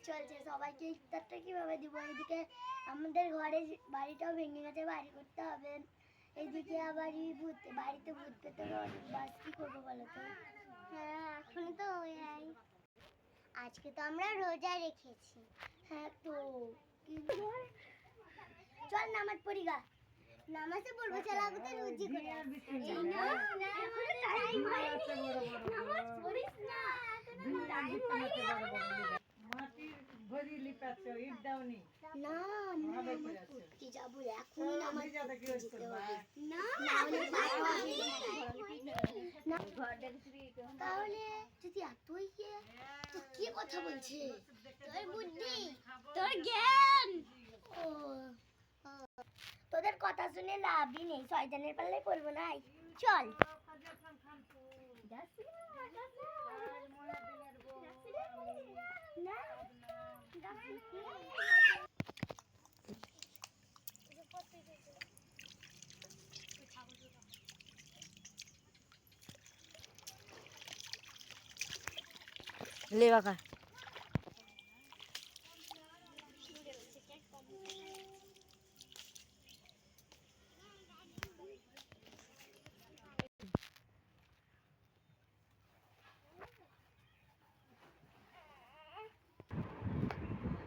চলছে, সবাইকে ইফতারটা কিভাবে দিব? এদিকে আমাদের ঘরে বাড়িটাও ভেঙে গেছে, বাড়ি করতে হবে। এদিকে আবার বাড়িতে ভূত পেতে বাস কি করবো বলো তো? হ্যাঁ এখন তো আজকে তো আমরা রোজা রেখেছি। হ্যাঁ তো চল নামাজ পড়ি গা। নামাজে পড়বো, চল আগে রুজি করে নামাজ পড়িস না, টাইম হয়নি। মাটির ভরি লিপাছো ইট দাওনি না, আমি পড়তে যাব এখন। নামাজ পড়তে হবে না, তাহলে যদি এতই তো কি কথা বলছে? তোর বুদ্ধি, তোর জ্ঞান। ও তোদের কথা শুনে লাভই নেই, শয়তানের পাল্লায় পড়বো না। চল ले बाका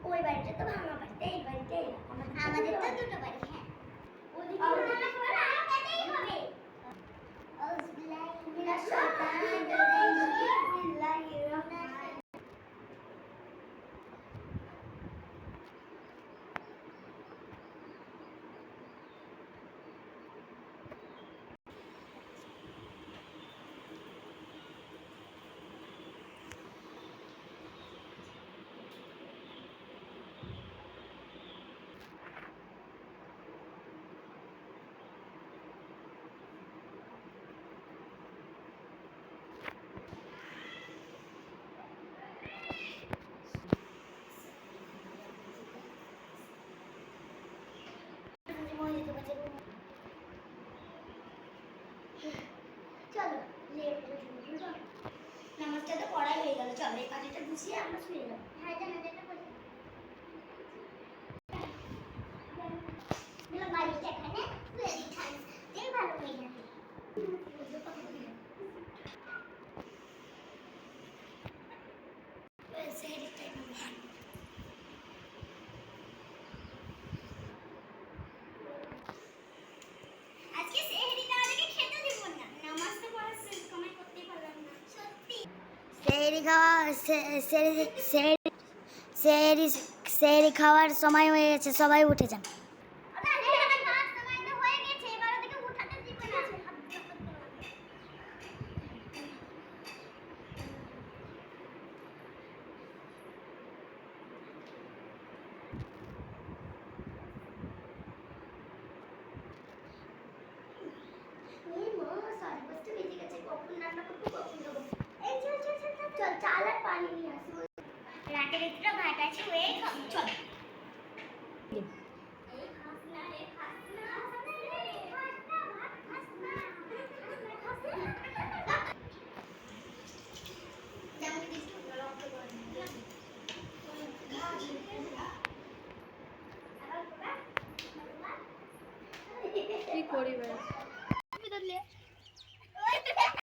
ওই বাড়িটা তো ভাঙা বাড়িতে, এই বাড়িতে আমাদের তো দুটো বাড়ি। হ্যাঁ ওদিকে আমাদেরই হবে। আউযুবিল্লাহি মিনাশ শাইতানির রাজিম, বিসমিল্লাহির রহমানির রহিম। চলো নামাজটা তো পড়াই হয়ে গেল, চলো এই পাটিটা গুছিয়ে আমরা শুয়ে যাবো। হ্যাঁ জানাজাটা বলি বাড়িটা এখানে শুয়ে দিচ্ছি, যে ভালো হয়ে যাবে। সেহরি খাওয়ার সময় হয়ে গেছে, সবাই উঠে যান। চল চাল আর পানি নিয়ে আসবো, রাতের একটু ভাত আছে, চল।